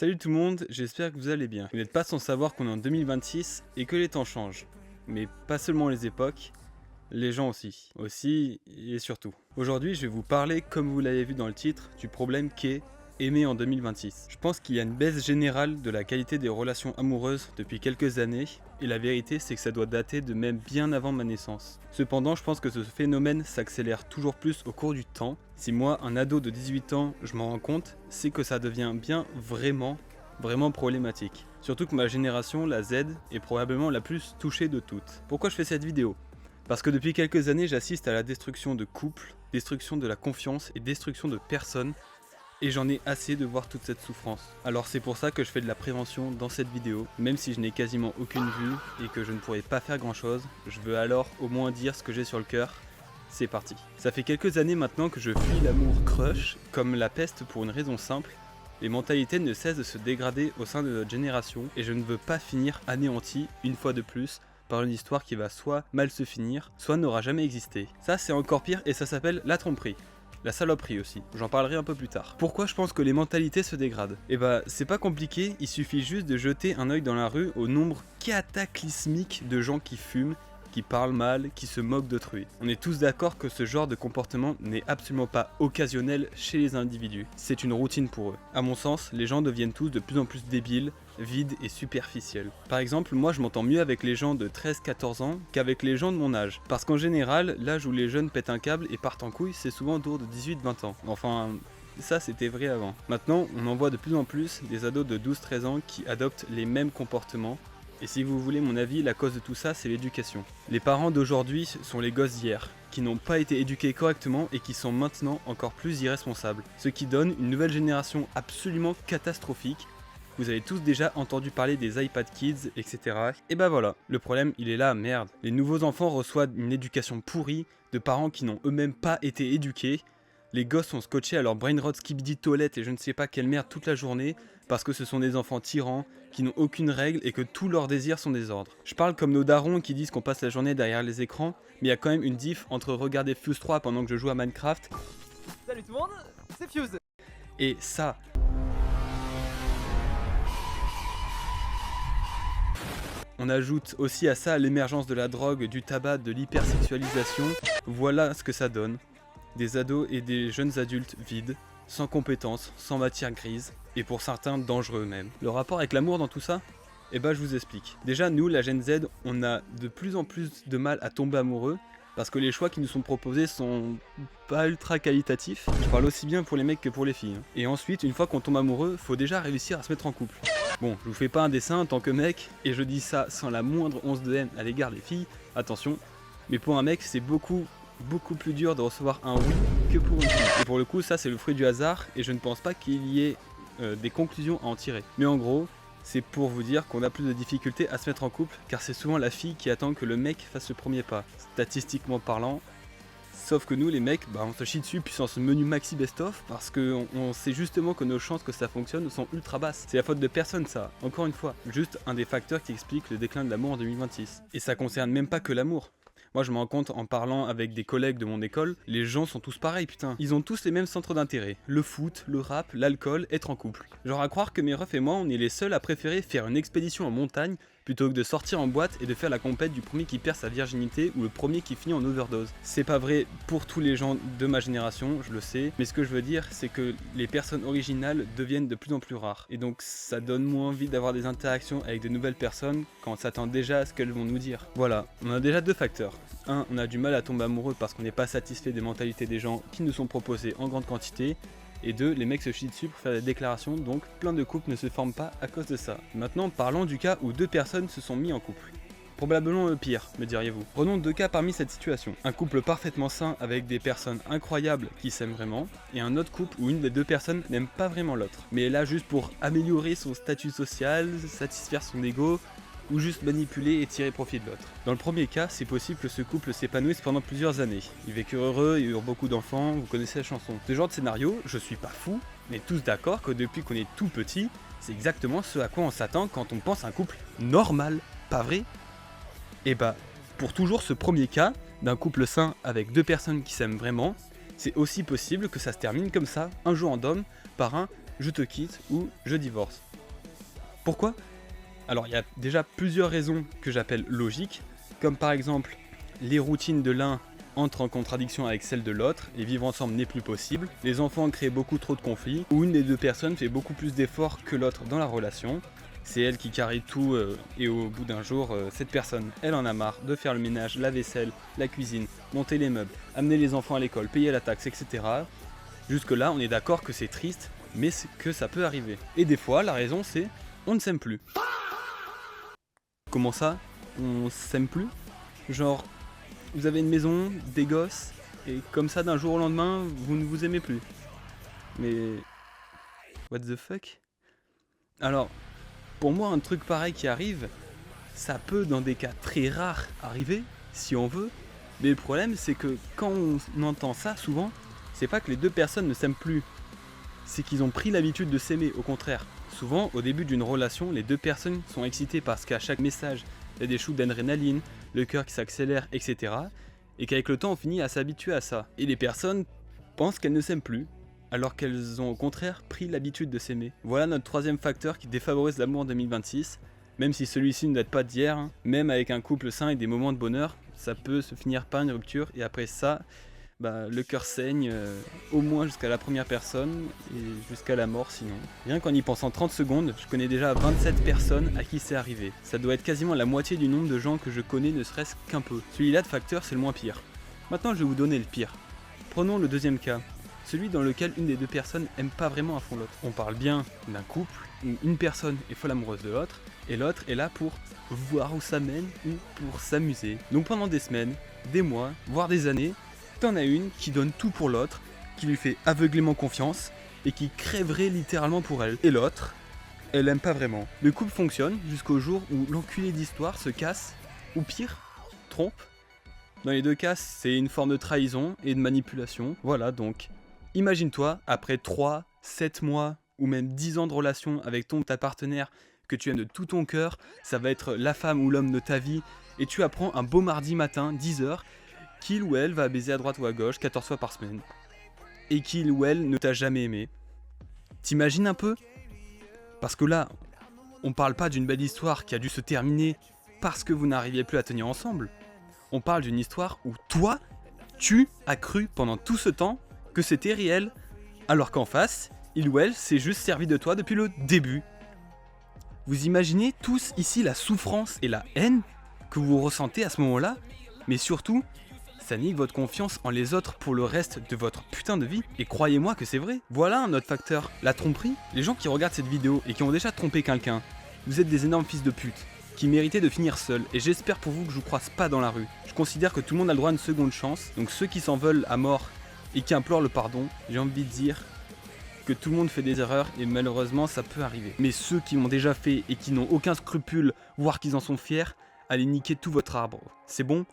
Salut tout le monde, j'espère que vous allez bien. Vous n'êtes pas sans savoir qu'on est en 2026 et que les temps changent. Mais pas seulement les époques, les gens aussi. Aussi et surtout. Aujourd'hui, je vais vous parler, comme vous l'avez vu dans le titre, du problème qu'est aimer en 2026. Je pense qu'il y a une baisse générale de la qualité des relations amoureuses depuis quelques années, et la vérité c'est que ça doit dater de même bien avant ma naissance. Cependant, je pense que ce phénomène s'accélère toujours plus au cours du temps. Si moi, un ado de 18 ans, je m'en rends compte, c'est que ça devient bien vraiment problématique. Surtout que ma génération, la Z, est probablement la plus touchée de toutes. Pourquoi je fais cette vidéo ? Parce que depuis quelques années, j'assiste à la destruction de couples, destruction de la confiance et destruction de personnes, et j'en ai assez de voir toute cette souffrance. Alors c'est pour ça que je fais de la prévention dans cette vidéo, même si je n'ai quasiment aucune vue et que je ne pourrais pas faire grand chose, je veux alors au moins dire ce que j'ai sur le cœur. C'est parti. Ça fait quelques années maintenant que je fuis l'amour crush comme la peste pour une raison simple. Les mentalités ne cessent de se dégrader au sein de notre génération et je ne veux pas finir anéanti une fois de plus par une histoire qui va soit mal se finir, soit n'aura jamais existé. Ça c'est encore pire et ça s'appelle la tromperie. La saloperie aussi, j'en parlerai un peu plus tard. Pourquoi je pense que les mentalités se dégradent ? Eh bah c'est pas compliqué, il suffit juste de jeter un œil dans la rue au nombre cataclysmique de gens qui fument, qui parlent mal, qui se moquent d'autrui. On est tous d'accord que ce genre de comportement n'est absolument pas occasionnel chez les individus, c'est une routine pour eux. À mon sens, les gens deviennent tous de plus en plus débiles, vides et superficiels. Par exemple, moi je m'entends mieux avec les gens de 13-14 ans qu'avec les gens de mon âge. Parce qu'en général, l'âge où les jeunes pètent un câble et partent en couille, c'est souvent autour de 18-20 ans. Enfin, ça c'était vrai avant. Maintenant, on en voit de plus en plus des ados de 12-13 ans qui adoptent les mêmes comportements. Et si vous voulez mon avis, la cause de tout ça, c'est l'éducation. Les parents d'aujourd'hui sont les gosses d'hier, qui n'ont pas été éduqués correctement et qui sont maintenant encore plus irresponsables. Ce qui donne une nouvelle génération absolument catastrophique. Vous avez tous déjà entendu parler des iPad Kids, etc. Et bah voilà, le problème il est là, merde. Les nouveaux enfants reçoivent une éducation pourrie, de parents qui n'ont eux-mêmes pas été éduqués. Les gosses sont scotchés à leur brain rot skibidi toilette et je ne sais pas quelle merde toute la journée, parce que ce sont des enfants tyrans, qui n'ont aucune règle et que tous leurs désirs sont des ordres. Je parle comme nos darons qui disent qu'on passe la journée derrière les écrans, mais il y a quand même une diff entre regarder Fuse 3 pendant que je joue à Minecraft. Salut tout le monde, c'est Fuse. Et ça. On ajoute aussi à ça l'émergence de la drogue, du tabac, de l'hypersexualisation. Voilà ce que ça donne. Des ados et des jeunes adultes vides, sans compétences, sans matière grise, et pour certains dangereux même. Le rapport avec l'amour dans tout ça ? Eh ben je vous explique. Déjà nous, la Gen Z, on a de plus en plus de mal à tomber amoureux, parce que les choix qui nous sont proposés sont pas ultra qualitatifs. Je parle aussi bien pour les mecs que pour les filles. Et ensuite, une fois qu'on tombe amoureux, faut déjà réussir à se mettre en couple. Bon, je vous fais pas un dessin en tant que mec, et je dis ça sans la moindre once de haine à l'égard des filles, attention, mais pour un mec, c'est beaucoup plus dur de recevoir un oui que pour une fille. Et pour le coup, ça c'est le fruit du hasard, et je ne pense pas qu'il y ait des conclusions à en tirer. Mais en gros, c'est pour vous dire qu'on a plus de difficultés à se mettre en couple, car c'est souvent la fille qui attend que le mec fasse le premier pas, statistiquement parlant. Sauf que nous les mecs, on se chie dessus puissance menu maxi best-of, parce qu'on sait justement que nos chances que ça fonctionne sont ultra basses. C'est la faute de personne ça, encore une fois. Juste un des facteurs qui explique le déclin de l'amour en 2026. Et ça concerne même pas que l'amour. Moi je me rends compte en parlant avec des collègues de mon école, les gens sont tous pareils putain. Ils ont tous les mêmes centres d'intérêt. Le foot, le rap, l'alcool, être en couple. Genre à croire que mes refs et moi on est les seuls à préférer faire une expédition en montagne plutôt que de sortir en boîte et de faire la compète du premier qui perd sa virginité ou le premier qui finit en overdose. C'est pas vrai pour tous les gens de ma génération, je le sais, mais ce que je veux dire c'est que les personnes originales deviennent de plus en plus rares. Et donc ça donne moins envie d'avoir des interactions avec de nouvelles personnes quand on s'attend déjà à ce qu'elles vont nous dire. Voilà, on a déjà deux facteurs. Un, on a du mal à tomber amoureux parce qu'on n'est pas satisfait des mentalités des gens qui nous sont proposées en grande quantité. Et deux, les mecs se chient dessus pour faire des déclarations, donc plein de couples ne se forment pas à cause de ça. Maintenant, parlons du cas où deux personnes se sont mis en couple. Probablement le pire, me diriez-vous. Prenons deux cas parmi cette situation. Un couple parfaitement sain avec des personnes incroyables qui s'aiment vraiment, et un autre couple où une des deux personnes n'aime pas vraiment l'autre, mais est là juste pour améliorer son statut social, satisfaire son ego, ou juste manipuler et tirer profit de l'autre. Dans le premier cas, c'est possible que ce couple s'épanouisse pendant plusieurs années. Ils vécurent heureux, ils eurent beaucoup d'enfants, vous connaissez la chanson. Ce genre de scénario, je suis pas fou, on est tous d'accord que depuis qu'on est tout petit, c'est exactement ce à quoi on s'attend quand on pense à un couple normal, pas vrai ? Et bah, pour toujours ce premier cas, d'un couple sain avec deux personnes qui s'aiment vraiment, c'est aussi possible que ça se termine comme ça, un jour en dôme, par un je te quitte ou je divorce. Pourquoi ? Alors il y a déjà plusieurs raisons que j'appelle logiques, comme par exemple les routines de l'un entrent en contradiction avec celles de l'autre et vivre ensemble n'est plus possible, les enfants créent beaucoup trop de conflits, ou une des deux personnes fait beaucoup plus d'efforts que l'autre dans la relation, c'est elle qui carry tout et au bout d'un jour, cette personne, elle en a marre de faire le ménage, la vaisselle, la cuisine, monter les meubles, amener les enfants à l'école, payer la taxe, etc. Jusque là on est d'accord que c'est triste, mais que ça peut arriver. Et des fois la raison c'est on ne s'aime plus. Comment ça ? On s'aime plus ? Genre, vous avez une maison, des gosses, et comme ça d'un jour au lendemain, vous ne vous aimez plus. Mais... what the fuck ? Alors, pour moi un truc pareil qui arrive, ça peut dans des cas très rares arriver, si on veut, mais le problème c'est que quand on entend ça souvent, c'est pas que les deux personnes ne s'aiment plus, c'est qu'ils ont pris l'habitude de s'aimer, au contraire. Souvent, au début d'une relation, les deux personnes sont excitées parce qu'à chaque message, il y a des shoots d'adrénaline, le cœur qui s'accélère, etc. Et qu'avec le temps, on finit à s'habituer à ça. Et les personnes pensent qu'elles ne s'aiment plus, alors qu'elles ont au contraire pris l'habitude de s'aimer. Voilà notre troisième facteur qui défavorise l'amour en 2026, même si celui-ci ne date pas d'hier, hein. Même avec un couple sain et des moments de bonheur, ça peut se finir par une rupture, et après ça... le cœur saigne au moins jusqu'à la première personne et jusqu'à la mort sinon. Rien qu'en y pensant 30 secondes, je connais déjà 27 personnes à qui c'est arrivé. Ça doit être quasiment la moitié du nombre de gens que je connais ne serait-ce qu'un peu. Celui-là de facteur c'est le moins pire. Maintenant je vais vous donner le pire. Prenons le deuxième cas, celui dans lequel une des deux personnes aime pas vraiment à fond l'autre. On parle bien d'un couple où une personne est folle amoureuse de l'autre et l'autre est là pour voir où ça mène ou pour s'amuser. Donc pendant des semaines, des mois, voire des années, t'en as une qui donne tout pour l'autre, qui lui fait aveuglément confiance et qui crèverait littéralement pour elle. Et l'autre, elle aime pas vraiment. Le couple fonctionne jusqu'au jour où l'enculé d'histoire se casse, ou pire, trompe. Dans les deux cas, c'est une forme de trahison et de manipulation. Voilà donc, imagine-toi, après 3, 7 mois ou même 10 ans de relation avec ta partenaire que tu aimes de tout ton cœur, ça va être la femme ou l'homme de ta vie, et tu apprends un beau mardi matin, 10h, qu'il ou elle va baiser à droite ou à gauche 14 fois par semaine. Et qu'il ou elle ne t'a jamais aimé. T'imagines un peu ? Parce que là, on parle pas d'une belle histoire qui a dû se terminer parce que vous n'arriviez plus à tenir ensemble. On parle d'une histoire où toi, tu as cru pendant tout ce temps que c'était réel, alors qu'en face, il ou elle s'est juste servi de toi depuis le début. Vous imaginez tous ici la souffrance et la haine que vous ressentez à ce moment-là, mais surtout, ça nique votre confiance en les autres pour le reste de votre putain de vie. Et croyez-moi que c'est vrai. Voilà un autre facteur, la tromperie. Les gens qui regardent cette vidéo et qui ont déjà trompé quelqu'un, vous êtes des énormes fils de pute, qui méritaient de finir seuls. Et j'espère pour vous que je vous croise pas dans la rue. Je considère que tout le monde a le droit à une seconde chance. Donc ceux qui s'en veulent à mort et qui implorent le pardon, j'ai envie de dire que tout le monde fait des erreurs et malheureusement ça peut arriver. Mais ceux qui l'ont déjà fait et qui n'ont aucun scrupule, voire qu'ils en sont fiers, allez niquer tout votre arbre. C'est bon ?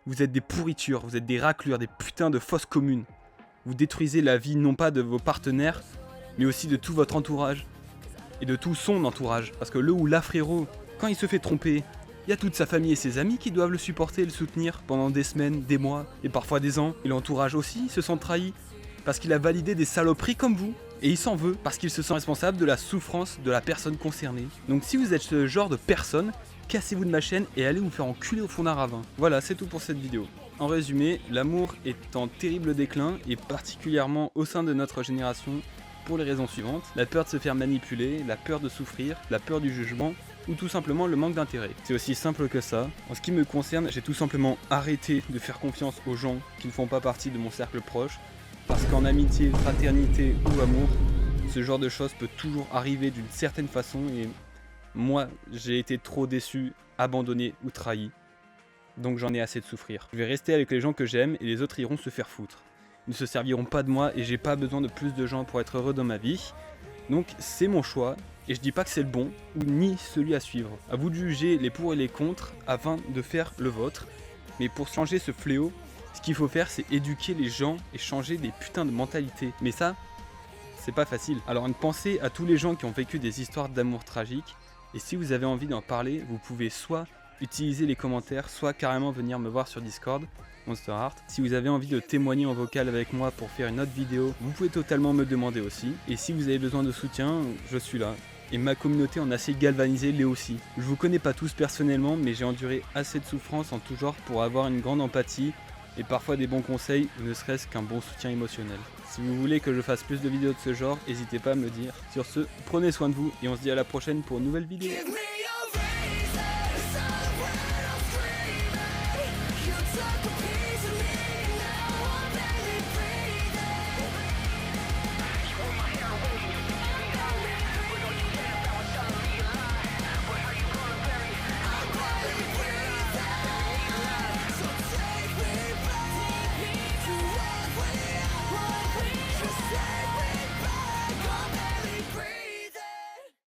Vous êtes des pourritures, vous êtes des raclures, des putains de fosses communes. Vous détruisez la vie non pas de vos partenaires, mais aussi de tout votre entourage. Et de tout son entourage. Parce que le ou la frérot, quand il se fait tromper, il y a toute sa famille et ses amis qui doivent le supporter et le soutenir pendant des semaines, des mois, et parfois des ans. Et l'entourage aussi se sent trahi, parce qu'il a validé des saloperies comme vous. Et il s'en veut, parce qu'il se sent responsable de la souffrance de la personne concernée. Donc si vous êtes ce genre de personne, cassez-vous de ma chaîne et allez vous faire enculer au fond d'un ravin. Voilà, c'est tout pour cette vidéo. En résumé, l'amour est en terrible déclin et particulièrement au sein de notre génération pour les raisons suivantes. La peur de se faire manipuler, la peur de souffrir, la peur du jugement ou tout simplement le manque d'intérêt. C'est aussi simple que ça. En ce qui me concerne, j'ai tout simplement arrêté de faire confiance aux gens qui ne font pas partie de mon cercle proche parce qu'en amitié, fraternité ou amour, ce genre de choses peut toujours arriver d'une certaine façon et moi, j'ai été trop déçu, abandonné ou trahi. Donc j'en ai assez de souffrir. Je vais rester avec les gens que j'aime et les autres iront se faire foutre. Ils ne se serviront pas de moi et j'ai pas besoin de plus de gens pour être heureux dans ma vie. Donc c'est mon choix et je dis pas que c'est le bon ou ni celui à suivre. À vous de juger les pour et les contre afin de faire le vôtre. Mais pour changer ce fléau, ce qu'il faut faire c'est éduquer les gens et changer des putains de mentalités. Mais ça, c'est pas facile. Alors une pensée à tous les gens qui ont vécu des histoires d'amour tragiques. Et si vous avez envie d'en parler, vous pouvez soit utiliser les commentaires, soit carrément venir me voir sur Discord. Monster Heart. Si vous avez envie de témoigner en vocal avec moi pour faire une autre vidéo, vous pouvez totalement me demander aussi. Et si vous avez besoin de soutien, je suis là. Et ma communauté en a assez galvanisé l'est aussi. Je vous connais pas tous personnellement, mais j'ai enduré assez de souffrances en tout genre pour avoir une grande empathie et parfois des bons conseils ou ne serait-ce qu'un bon soutien émotionnel. Si vous voulez que je fasse plus de vidéos de ce genre, n'hésitez pas à me le dire. Sur ce, prenez soin de vous et on se dit à la prochaine pour une nouvelle vidéo.